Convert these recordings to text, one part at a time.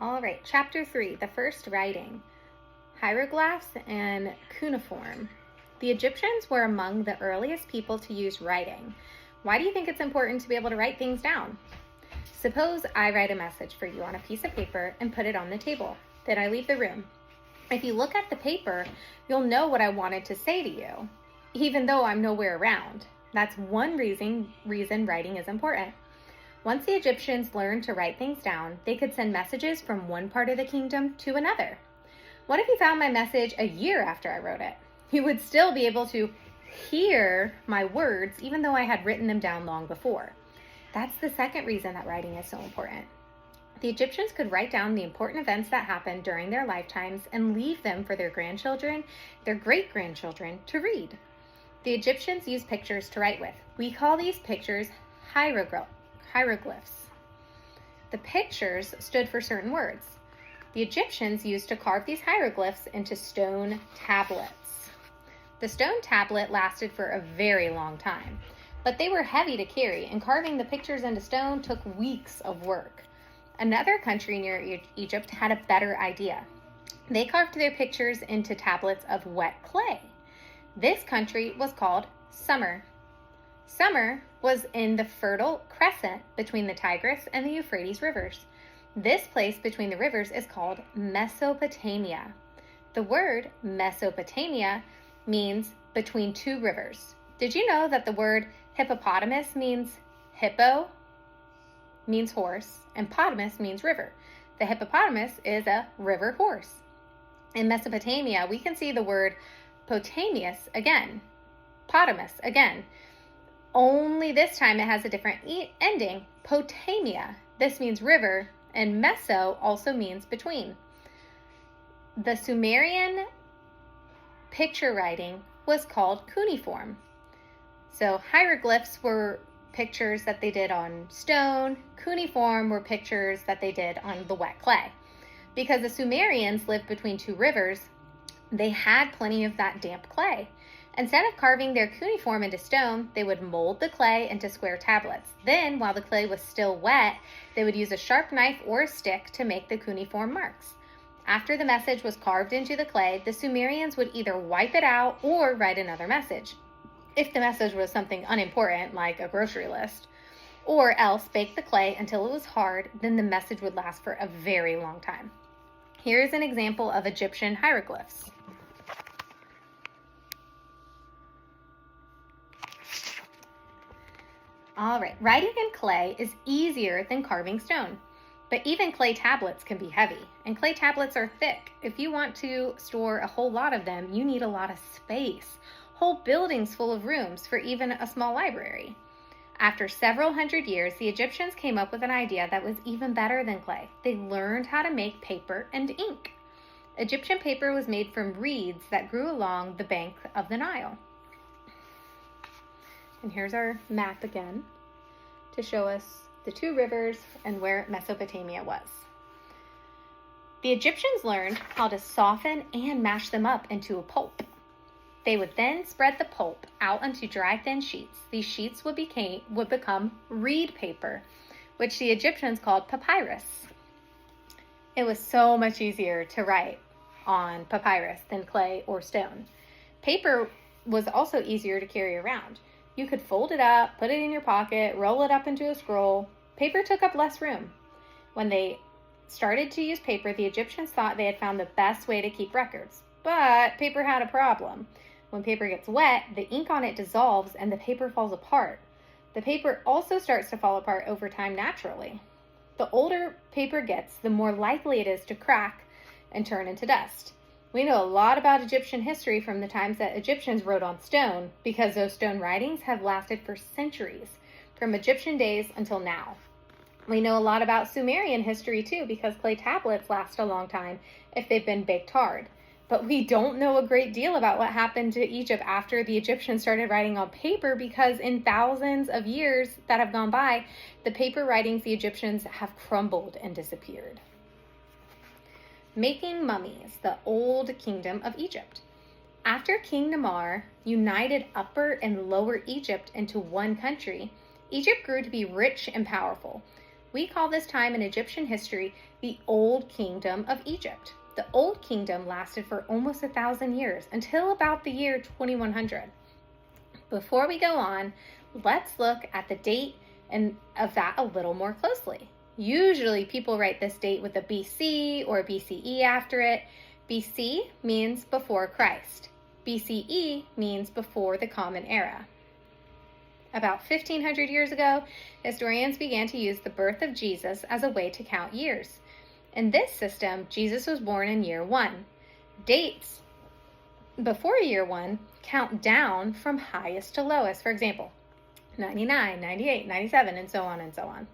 All right, chapter 3, the first writing, hieroglyphs and cuneiform. The Egyptians were among the earliest people to use writing. Why do you think it's important to be able to write things down? Suppose I write a message for you on a piece of paper and put it on the table. Then I leave the room. If you look at the paper, you'll know what I wanted to say to you, even though I'm nowhere around. That's one reason writing is important. Once the Egyptians learned to write things down, they could send messages from one part of the kingdom to another. What if you found my message a year after I wrote it? You would still be able to hear my words, even though I had written them down long before. That's the second reason that writing is so important. The Egyptians could write down the important events that happened during their lifetimes and leave them for their grandchildren, their great-grandchildren, to read. The Egyptians used pictures to write with. We call these pictures hieroglyphs. The pictures stood for certain words. The Egyptians used to carve these hieroglyphs into stone tablets. The stone tablet lasted for a very long time, but they were heavy to carry, and carving the pictures into stone took weeks of work. Another country near Egypt had a better idea. They carved their pictures into tablets of wet clay. This country was called Sumer. Sumer was in the Fertile Crescent between the Tigris and the Euphrates rivers. This place between the rivers is called Mesopotamia. The word Mesopotamia means between two rivers. Did you know that the word hippopotamus means hippo, means horse, and potamus means river? The hippopotamus is a river horse. In Mesopotamia, we can see the word potamus again, potamus again. Only this time it has a different ending, Potamia. This means river, and meso also means between. The Sumerian picture writing was called cuneiform. So hieroglyphs were pictures that they did on stone. Cuneiform were pictures that they did on the wet clay. Because the Sumerians lived between two rivers, they had plenty of that damp clay. Instead of carving their cuneiform into stone, they would mold the clay into square tablets. Then, while the clay was still wet, they would use a sharp knife or a stick to make the cuneiform marks. After the message was carved into the clay, the Sumerians would either wipe it out or write another message, if the message was something unimportant like a grocery list, or else bake the clay until it was hard. Then the message would last for a very long time. Here's an example of Egyptian hieroglyphs. All right, writing in clay is easier than carving stone, but even clay tablets can be heavy, and clay tablets are thick. If you want to store a whole lot of them, you need a lot of space, whole buildings full of rooms for even a small library. After several hundred years, the Egyptians came up with an idea that was even better than clay. They learned how to make paper and ink. Egyptian paper was made from reeds that grew along the bank of the Nile. And here's our map again to show us the two rivers and where Mesopotamia was. The Egyptians learned how to soften and mash them up into a pulp. They would then spread the pulp out onto dry, thin sheets. These sheets would become reed paper, which the Egyptians called papyrus. It was so much easier to write on papyrus than clay or stone. Paper was also easier to carry around. You could fold it up, put it in your pocket, roll it up into a scroll. Paper took up less room. When they started to use paper, the Egyptians thought they had found the best way to keep records. But paper had a problem. When paper gets wet, the ink on it dissolves and the paper falls apart. The paper also starts to fall apart over time naturally. The older paper gets, the more likely it is to crack and turn into dust. We know a lot about Egyptian history from the times that Egyptians wrote on stone, because those stone writings have lasted for centuries, from Egyptian days until now. We know a lot about Sumerian history too, because clay tablets last a long time if they've been baked hard. But we don't know a great deal about what happened to Egypt after the Egyptians started writing on paper, because in thousands of years that have gone by, the paper writings the Egyptians have crumbled and disappeared. Making mummies, the old kingdom of Egypt. After King Namar united Upper and Lower Egypt into one country, Egypt grew to be rich and powerful. We call this time in Egyptian history the Old Kingdom of Egypt. The Old Kingdom lasted for almost 1,000 years, until about the year 2100. Before we go on, let's look at the date of that a little more closely. Usually people write this date with a BC or BCE after it. BC means before Christ. BCE means before the Common Era. About 1,500 years ago, historians began to use the birth of Jesus as a way to count years. In this system, Jesus was born in year 1. Dates before year 1 count down from highest to lowest. For example, 99, 98, 97, and so on and so on.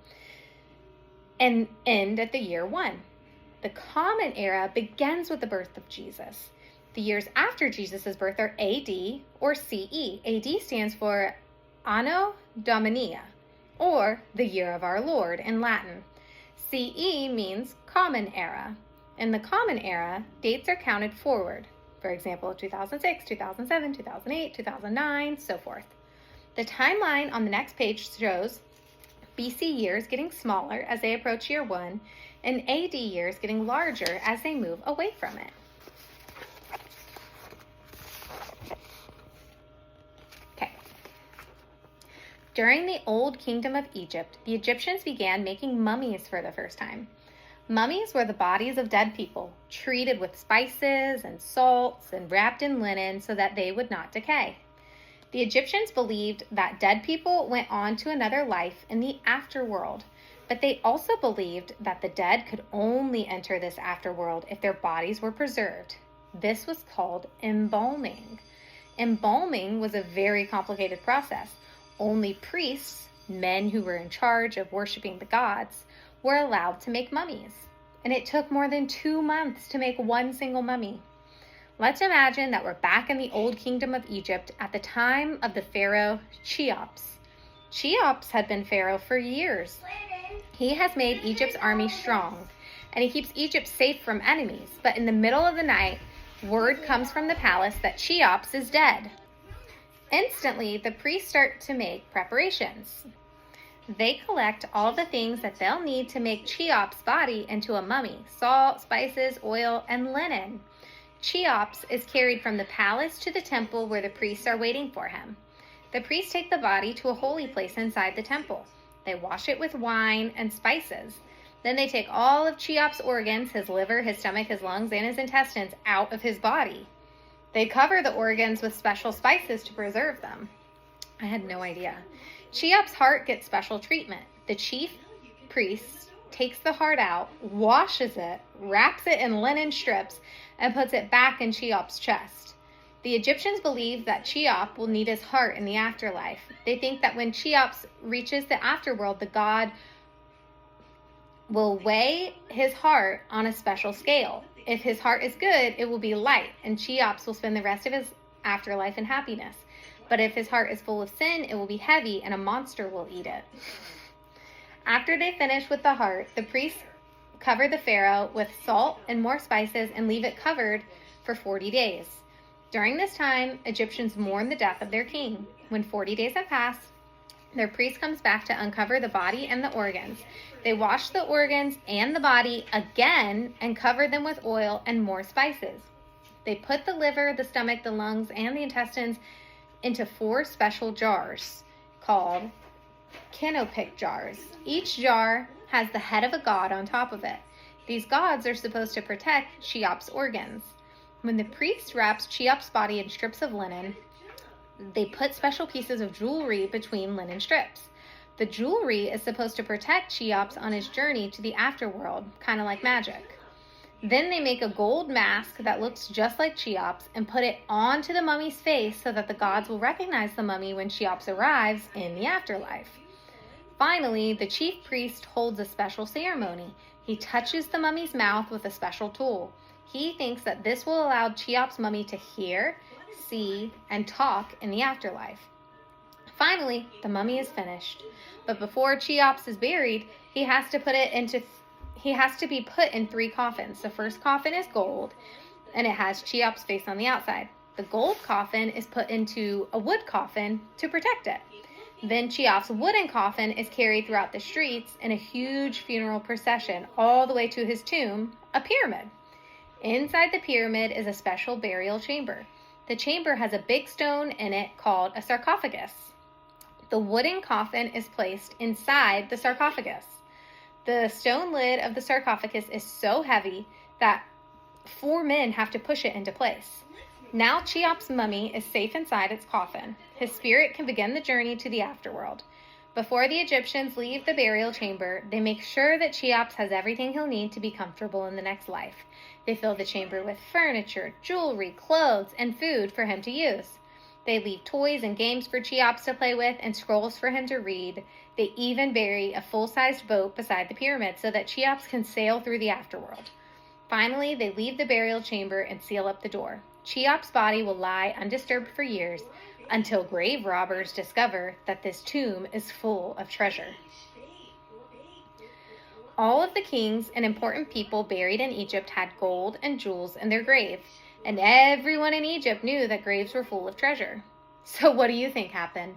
And end at the year 1. The Common Era begins with the birth of Jesus. The years after Jesus' birth are AD or CE. AD stands for Anno Domini, or the year of our Lord in Latin. CE means Common Era. In the Common Era, dates are counted forward. For example, 2006, 2007, 2008, 2009, so forth. The timeline on the next page shows BC years getting smaller as they approach year 1, and AD years getting larger as they move away from it. Okay. During the Old Kingdom of Egypt, the Egyptians began making mummies for the first time. Mummies were the bodies of dead people, treated with spices and salts and wrapped in linen so that they would not decay. The Egyptians believed that dead people went on to another life in the afterworld, but they also believed that the dead could only enter this afterworld if their bodies were preserved. This was called embalming. Embalming was a very complicated process. Only priests, men who were in charge of worshiping the gods, were allowed to make mummies, and it took more than 2 months to make one single mummy. Let's imagine that we're back in the Old Kingdom of Egypt at the time of the pharaoh Cheops. Cheops had been pharaoh for years. He has made Egypt's army strong, and he keeps Egypt safe from enemies. But in the middle of the night, word comes from the palace that Cheops is dead. Instantly, the priests start to make preparations. They collect all the things that they'll need to make Cheops' body into a mummy: salt, spices, oil, and linen. Cheops is carried from the palace to the temple where the priests are waiting for him. The priests take the body to a holy place inside the temple. They wash it with wine and spices. Then they take all of Cheops' organs, his liver, his stomach, his lungs, and his intestines, out of his body. They cover the organs with special spices to preserve them. I had no idea. Cheops' heart gets special treatment. The chief priest takes the heart out, washes it, wraps it in linen strips, and puts it back in Cheops' chest. The Egyptians believe that Cheops will need his heart in the afterlife. They think that when Cheops reaches the afterworld, the god will weigh his heart on a special scale. If his heart is good, it will be light, and Cheops will spend the rest of his afterlife in happiness. But if his heart is full of sin, it will be heavy, and a monster will eat it. After they finish with the heart, the priests cover the pharaoh with salt and more spices and leave it covered for 40 days. During this time, Egyptians mourn the death of their king. When 40 days have passed, their priest comes back to uncover the body and the organs. They wash the organs and the body again and cover them with oil and more spices. They put the liver, the stomach, the lungs, and the intestines into 4 special jars called canopic jars. Each jar has the head of a god on top of it. These gods are supposed to protect Cheops' organs. When the priest wraps Cheops' body in strips of linen, they put special pieces of jewelry between linen strips. The jewelry is supposed to protect Cheops on his journey to the afterworld, kind of like magic. Then they make a gold mask that looks just like Cheops and put it onto the mummy's face so that the gods will recognize the mummy when Cheops arrives in the afterlife. Finally, the chief priest holds a special ceremony. He touches the mummy's mouth with a special tool. He thinks that this will allow Cheops' mummy to hear, see, and talk in the afterlife. Finally, the mummy is finished. But before Cheops is buried, he has to be put in 3 coffins. The first coffin is gold, and it has Cheops' face on the outside. The gold coffin is put into a wood coffin to protect it. Then Cheops' wooden coffin is carried throughout the streets in a huge funeral procession all the way to his tomb, a pyramid. Inside the pyramid is a special burial chamber. The chamber has a big stone in it called a sarcophagus. The wooden coffin is placed inside the sarcophagus. The stone lid of the sarcophagus is so heavy that 4 men have to push it into place. Now Cheops' mummy is safe inside its coffin. His spirit can begin the journey to the afterworld. Before the Egyptians leave the burial chamber, they make sure that Cheops has everything he'll need to be comfortable in the next life. They fill the chamber with furniture, jewelry, clothes, and food for him to use. They leave toys and games for Cheops to play with and scrolls for him to read. They even bury a full-sized boat beside the pyramid so that Cheops can sail through the afterworld. Finally, they leave the burial chamber and seal up the door. Cheops' body will lie undisturbed for years until grave robbers discover that this tomb is full of treasure. All of the kings and important people buried in Egypt had gold and jewels in their grave, and everyone in Egypt knew that graves were full of treasure. So what do you think happened?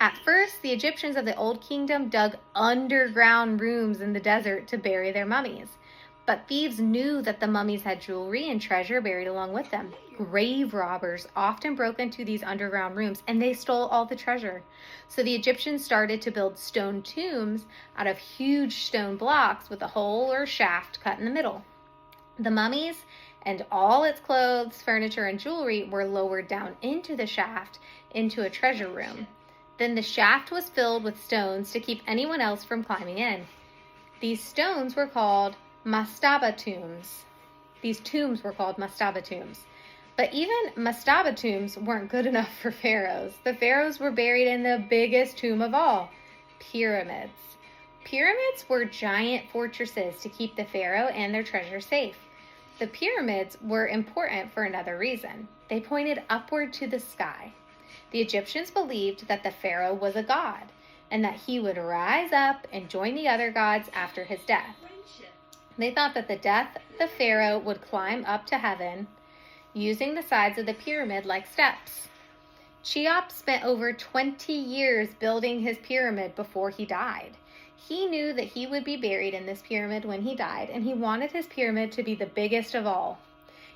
At first, the Egyptians of the Old Kingdom dug underground rooms in the desert to bury their mummies. But thieves knew that the mummies had jewelry and treasure buried along with them. Grave robbers often broke into these underground rooms and they stole all the treasure. So the Egyptians started to build stone tombs out of huge stone blocks with a hole or shaft cut in the middle. The mummies and all its clothes, furniture, and jewelry were lowered down into the shaft into a treasure room. Then the shaft was filled with stones to keep anyone else from climbing in. These stones were called mastaba tombs. These tombs were called mastaba tombs. But even mastaba tombs weren't good enough for pharaohs. The pharaohs were buried in the biggest tomb of all, pyramids. Pyramids were giant fortresses to keep the pharaoh and their treasure safe. The pyramids were important for another reason. They pointed upward to the sky. The Egyptians believed that the pharaoh was a god and that he would rise up and join the other gods after his death. They thought that the pharaoh would climb up to heaven using the sides of the pyramid like steps. Cheops spent over 20 years building his pyramid before he died. He knew that he would be buried in this pyramid when he died, and he wanted his pyramid to be the biggest of all.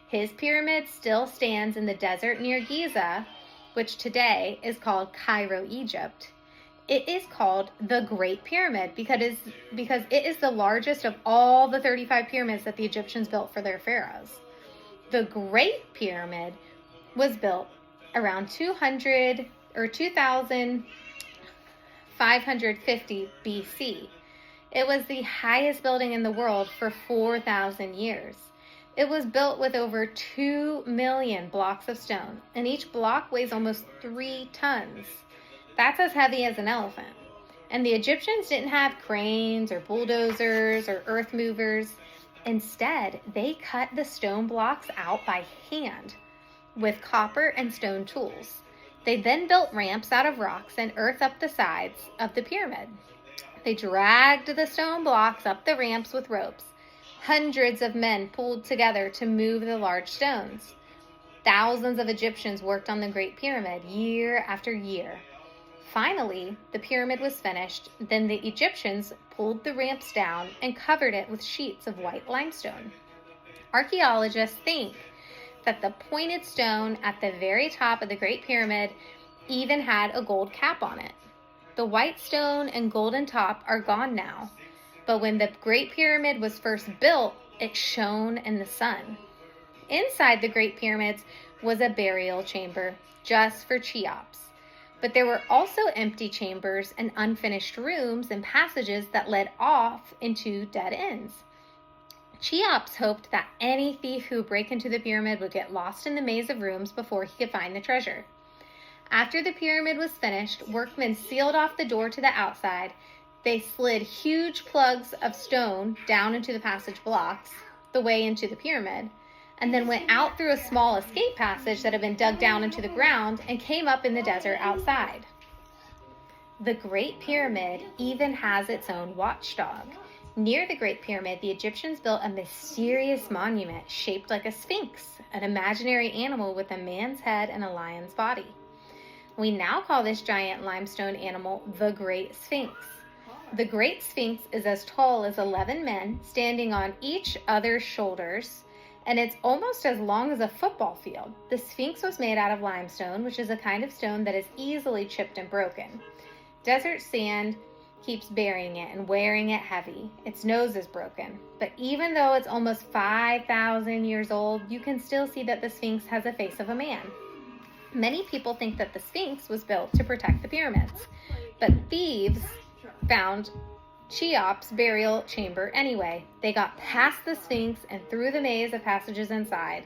His pyramid still stands in the desert near Giza, which today is called Cairo, Egypt. It is called the Great Pyramid because it is the largest of all the 35 pyramids that the Egyptians built for their pharaohs. The Great Pyramid was built around 2550 BC. It was the highest building in the world for 4,000 years. It was built with over 2 million blocks of stone, and each block weighs almost 3 tons. That's as heavy as an elephant. And the Egyptians didn't have cranes or bulldozers or earth movers. Instead, they cut the stone blocks out by hand with copper and stone tools. They then built ramps out of rocks and earth up the sides of the pyramid. They dragged the stone blocks up the ramps with ropes. Hundreds of men pulled together to move the large stones. Thousands of Egyptians worked on the Great Pyramid year after year. Finally, the pyramid was finished. Then the Egyptians pulled the ramps down and covered it with sheets of white limestone. Archaeologists think that the pointed stone at the very top of the Great Pyramid even had a gold cap on it. The white stone and golden top are gone now, but when the Great Pyramid was first built, it shone in the sun. Inside the Great Pyramids was a burial chamber just for Cheops. But there were also empty chambers and unfinished rooms and passages that led off into dead ends. Cheops hoped that any thief who would break into the pyramid would get lost in the maze of rooms before he could find the treasure. After the pyramid was finished, workmen sealed off the door to the outside. They slid huge plugs of stone down into the passage blocks, the way into the pyramid, and then went out through a small escape passage that had been dug down into the ground and came up in the desert outside. The Great Pyramid even has its own watchdog. Near the Great Pyramid, the Egyptians built a mysterious monument shaped like a sphinx, an imaginary animal with a man's head and a lion's body. We now call this giant limestone animal the Great Sphinx. The Great Sphinx is as tall as 11 men standing on each other's shoulders, and it's almost as long as a football field. The Sphinx was made out of limestone, which is a kind of stone that is easily chipped and broken. Desert sand keeps burying it and wearing it heavy. Its nose is broken. But even though it's almost 5,000 years old, you can still see that the Sphinx has the face of a man. Many people think that the Sphinx was built to protect the pyramids, but thieves found Cheops' burial chamber anyway. They got past the Sphinx and through the maze of passages inside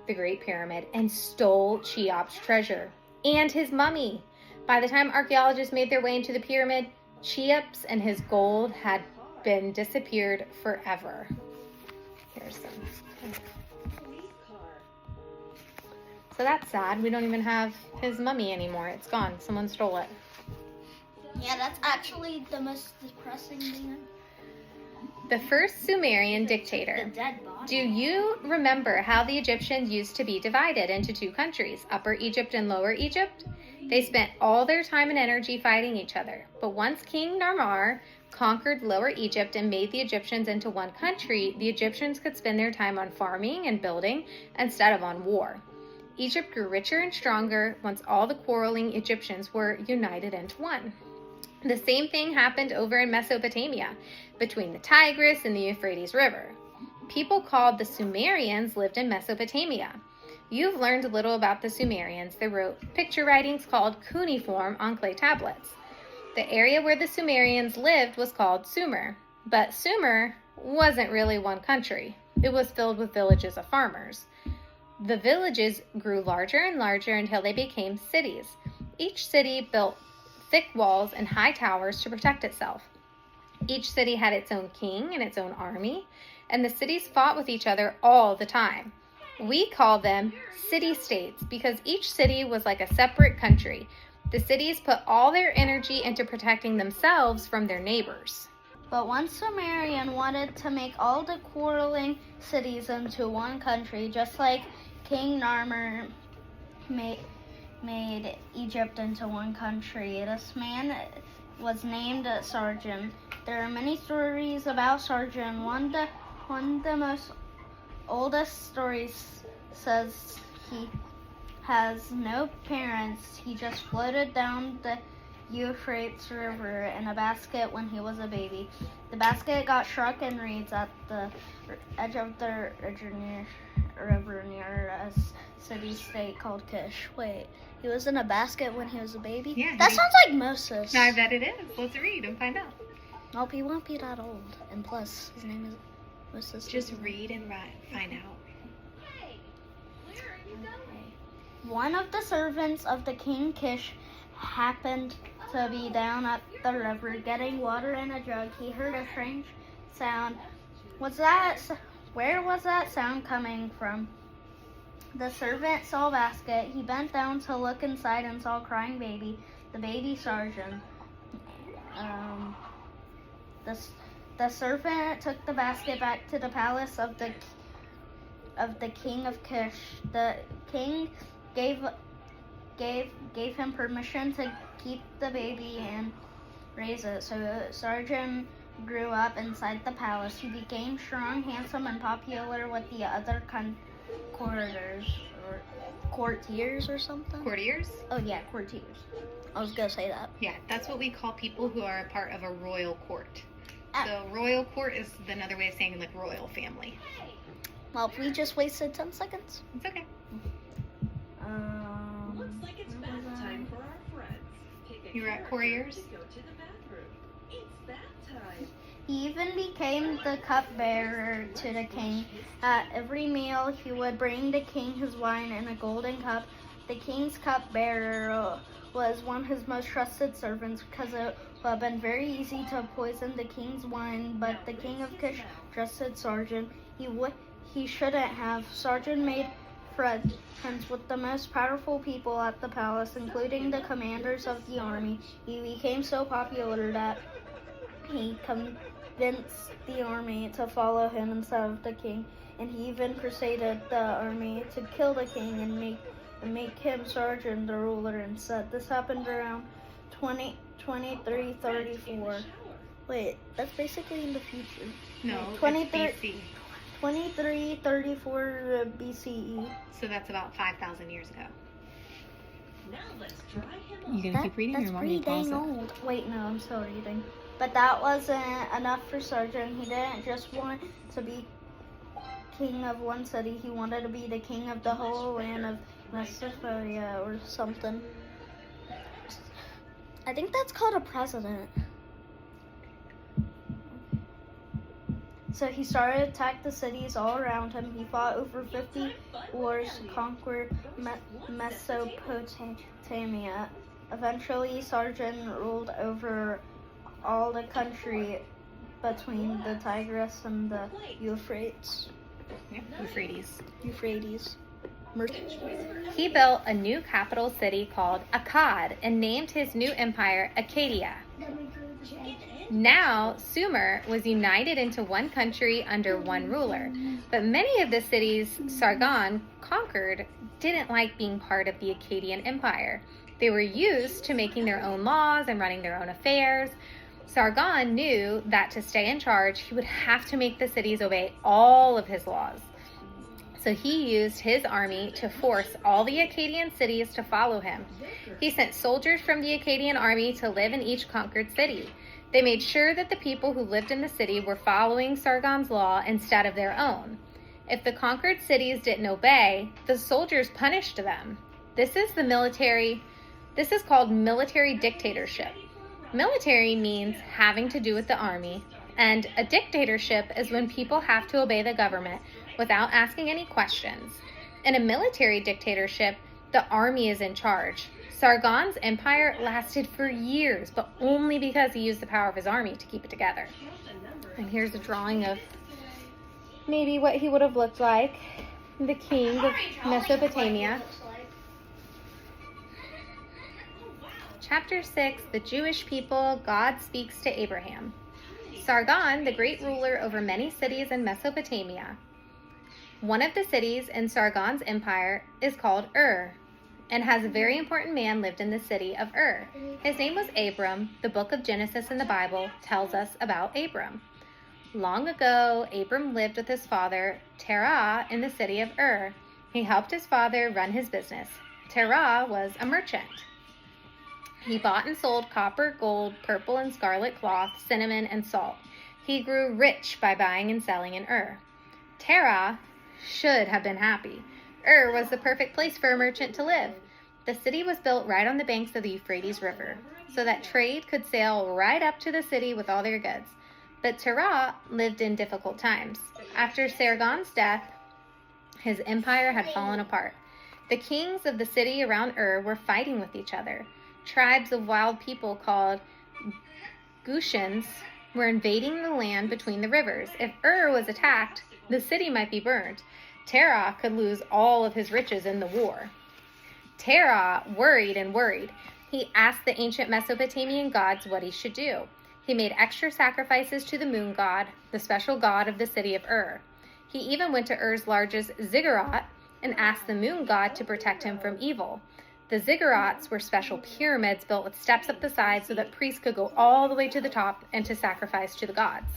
the Great Pyramid and stole Cheops' treasure and his mummy. By the time archaeologists made their way into the pyramid, Cheops and his gold had been disappeared forever. Here's some. So that's sad. We don't even have his mummy anymore. It's gone. Someone stole it. Yeah, that's actually the most depressing thing. The first Sumerian dictator. The dead body. Do you remember how the Egyptians used to be divided into two countries, Upper Egypt and Lower Egypt? They spent all their time and energy fighting each other. But once King Narmer conquered Lower Egypt and made the Egyptians into one country, the Egyptians could spend their time on farming and building instead of on war. Egypt grew richer and stronger once all the quarreling Egyptians were united into one. The same thing happened over in Mesopotamia, between the Tigris and the Euphrates River. People called the Sumerians lived in Mesopotamia. You've learned a little about the Sumerians. They wrote picture writings called cuneiform on clay tablets. The area where the Sumerians lived was called Sumer, but Sumer wasn't really one country. It was filled with villages of farmers. The villages grew larger and larger until they became cities. Each city built thick walls and high towers to protect itself. Each city had its own king and its own army, and the cities fought with each other all the time. We call them city-states because each city was like a separate country. The cities put all their energy into protecting themselves from their neighbors. But one Sumerian wanted to make all the quarreling cities into one country, just like King Narmer made Egypt into one country. This man was named Sargon. There are many stories about Sargon. One of the most oldest stories says he has no parents. He just floated down the Euphrates River in a basket when he was a baby. The basket got struck in reeds at the edge of the river near a city-state called Kish. Wait, he was in a basket when he was a baby? Yeah. That sounds like Moses. I bet it is. Let's read and find out. Nope, he won't be that old. And plus, his name is Moses. Just read and find out. One of the servants of the king Kish happened to be down at the river getting water in a jug. He heard a strange sound. Where was that sound coming from? The servant saw a basket. He bent down to look inside and saw a crying baby, the baby Sargon. The servant took the basket back to the palace of the king of Kish. The king gave him permission to keep the baby and raise it. So Sargon grew up inside the palace. He became strong, handsome, and popular with the other courtiers or something. Courtiers? Oh yeah, courtiers. I was gonna say that. Yeah, that's what we call people who are a part of a royal court. Ah. So royal court is another way of saying like royal family. Well, we just wasted 10 seconds. It's okay. Looks like it's bath time for our friends. Pick a You were at character Courtiers? to go to the bathroom. It's bath time. He even became the cupbearer to the king. At every meal, he would bring the king his wine in a golden cup. The king's cupbearer was one of his most trusted servants because it would have been very easy to poison the king's wine, but the king of Kish trusted Sargon. He shouldn't have. Sargon made friends with the most powerful people at the palace, including the commanders of the army. He became so popular that he convinced the army to follow him instead of the king, and he even persuaded the army to kill the king and and make him Sargon the ruler instead. This happened around 2334. Wait, that's basically in the future. No, 23 it's BC. 2334 BCE. So that's about 5,000 years ago. Now let's dry him You up. gonna keep reading That's or want pretty me to pause dang it? old. Wait, no, I'm still reading. But that wasn't enough for Sargon. He didn't just want to be king of one city. He wanted to be the king of the whole land of Mesopotamia or something. I think that's called a president. So he started to attack the cities all around him. He fought over 50 wars to conquer Mesopotamia. Eventually, Sargon ruled over all the country between the Tigris and the Euphrates. Yeah, Euphrates. He built a new capital city called Akkad and named his new empire Acadia. Now, Sumer was united into one country under one ruler, but many of the cities Sargon conquered didn't like being part of the Akkadian Empire. They were used to making their own laws and running their own affairs. Sargon knew that to stay in charge, he would have to make the cities obey all of his laws. So he used his army to force all the Akkadian cities to follow him. He sent soldiers from the Akkadian army to live in each conquered city. They made sure that the people who lived in the city were following Sargon's law instead of their own. If the conquered cities didn't obey, the soldiers punished them. This is called military dictatorship. Military means having to do with the army, and a dictatorship is when people have to obey the government without asking any questions. In a military dictatorship, the army is in charge. Sargon's empire lasted for years, but only because he used the power of his army to keep it together. And here's a drawing of maybe what he would have looked like, the king of Mesopotamia. Chapter 6, The Jewish People, God Speaks to Abraham. Sargon, the great ruler over many cities in Mesopotamia. One of the cities in Sargon's empire is called Ur, and has a very important man lived in the city of Ur. His name was Abram. The book of Genesis in the Bible tells us about Abram. Long ago, Abram lived with his father, Terah, in the city of Ur. He helped his father run his business. Terah was a merchant. He bought and sold copper, gold, purple and scarlet cloth, cinnamon, and salt. He grew rich by buying and selling in Ur. Terah should have been happy. Ur was the perfect place for a merchant to live. The city was built right on the banks of the Euphrates River, so that trade could sail right up to the city with all their goods. But Terah lived in difficult times. After Sargon's death, his empire had fallen apart. The kings of the city around Ur were fighting with each other. Tribes of wild people called Gushans were invading the land between the rivers. If Ur was attacked, the city might be burned. Terah could lose all of his riches in the war. Terah worried and worried. He asked the ancient Mesopotamian gods what he should do. He made extra sacrifices to the moon god, the special god of the city of Ur. He even went to Ur's largest ziggurat and asked the moon god to protect him from evil. The ziggurats were special pyramids built with steps up the sides so that priests could go all the way to the top and to sacrifice to the gods.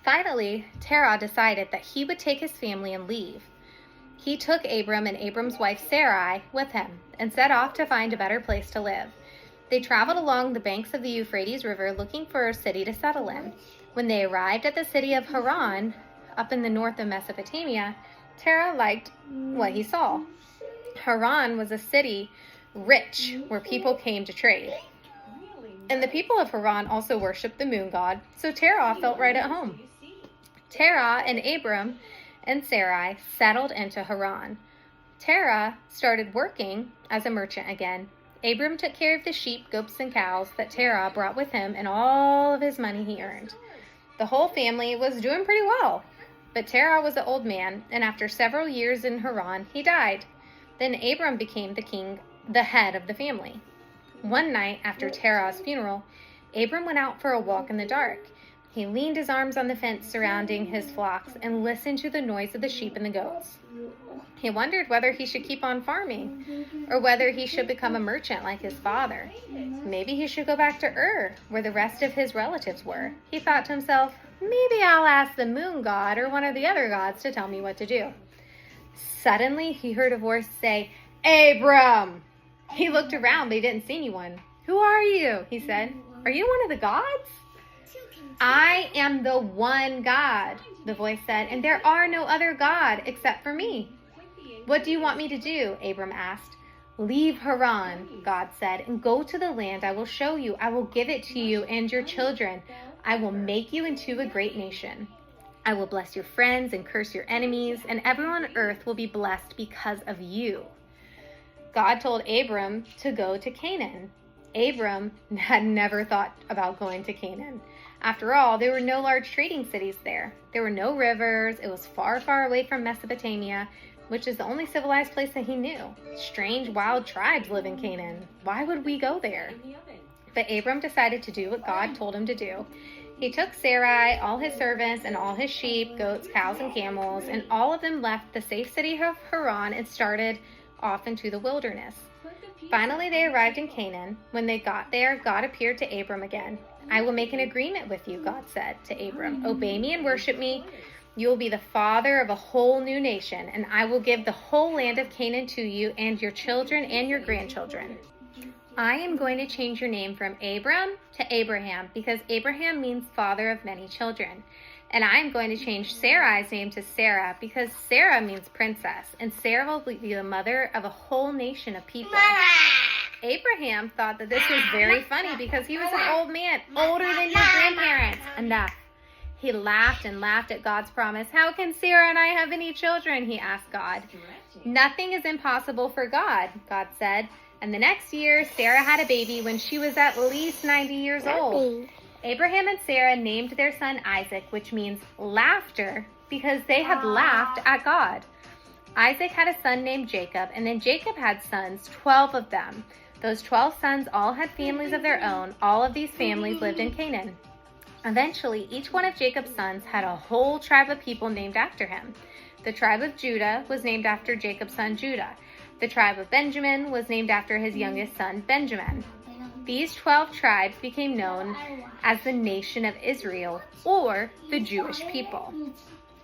Finally, Terah decided that he would take his family and leave. He took Abram and Abram's wife Sarai with him and set off to find a better place to live. They traveled along the banks of the Euphrates River looking for a city to settle in. When they arrived at the city of Haran, up in the north of Mesopotamia, Terah liked what he saw. Haran was a city rich where people came to trade. And the people of Haran also worshipped the moon god, so Terah felt right at home. Terah and Abram and Sarai settled into Haran. Terah started working as a merchant again. Abram took care of the sheep, goats, and cows that Terah brought with him and all of his money he earned. The whole family was doing pretty well. But Terah was an old man, and after several years in Haran, he died. Then Abram became the head of the family. One night after Terah's funeral, Abram went out for a walk in the dark. He leaned his arms on the fence surrounding his flocks and listened to the noise of the sheep and the goats. He wondered whether he should keep on farming or whether he should become a merchant like his father. Maybe he should go back to Ur, where the rest of his relatives were. He thought to himself, maybe I'll ask the moon god or one of the other gods to tell me what to do. Suddenly, he heard a voice say, "Abram!" He looked around, but he didn't see anyone. "Who are you?" he said. "Are you one of the gods?" "I am the one God," the voice said, "and there are no other God except for me." "What do you want me to do?" Abram asked. "Leave Haran," God said, "and go to the land I will show you. I will give it to you and your children. I will make you into a great nation. I will bless your friends and curse your enemies, and everyone on earth will be blessed because of you." God told Abram to go to Canaan. Abram had never thought about going to Canaan. After all, there were no large trading cities there. There were no rivers. It was far, far away from Mesopotamia, which is the only civilized place that he knew. Strange, wild tribes live in Canaan. Why would we go there? But Abram decided to do what God told him to do. He took Sarai, all his servants, and all his sheep, goats, cows, and camels, and all of them left the safe city of Haran and started off into the wilderness. Finally, they arrived in Canaan. When they got there, God appeared to Abram again. "I will make an agreement with you," God said to Abram. "Obey me and worship me. You will be the father of a whole new nation, and I will give the whole land of Canaan to you and your children and your grandchildren. I am going to change your name from Abram to Abraham, because Abraham means father of many children. And I am going to change Sarai's name to Sarah, because Sarah means princess, and Sarah will be the mother of a whole nation of people." Abraham thought that this was very funny because he was an old man, older than your grandparents. Enough. He laughed and laughed at God's promise. "How can Sarah and I have any children?" he asked God. "Nothing is impossible for God," God said. And the next year, Sarah had a baby when she was at least 90 years old. Abraham and Sarah named their son Isaac, which means laughter, because they had laughed at God. Isaac had a son named Jacob, and then Jacob had sons, 12 of them. Those 12 sons all had families of their own. All of these families lived in Canaan. Eventually, each one of Jacob's sons had a whole tribe of people named after him. The tribe of Judah was named after Jacob's son Judah. The tribe of Benjamin was named after his youngest son Benjamin. These 12 tribes became known as the nation of Israel, or the Jewish people.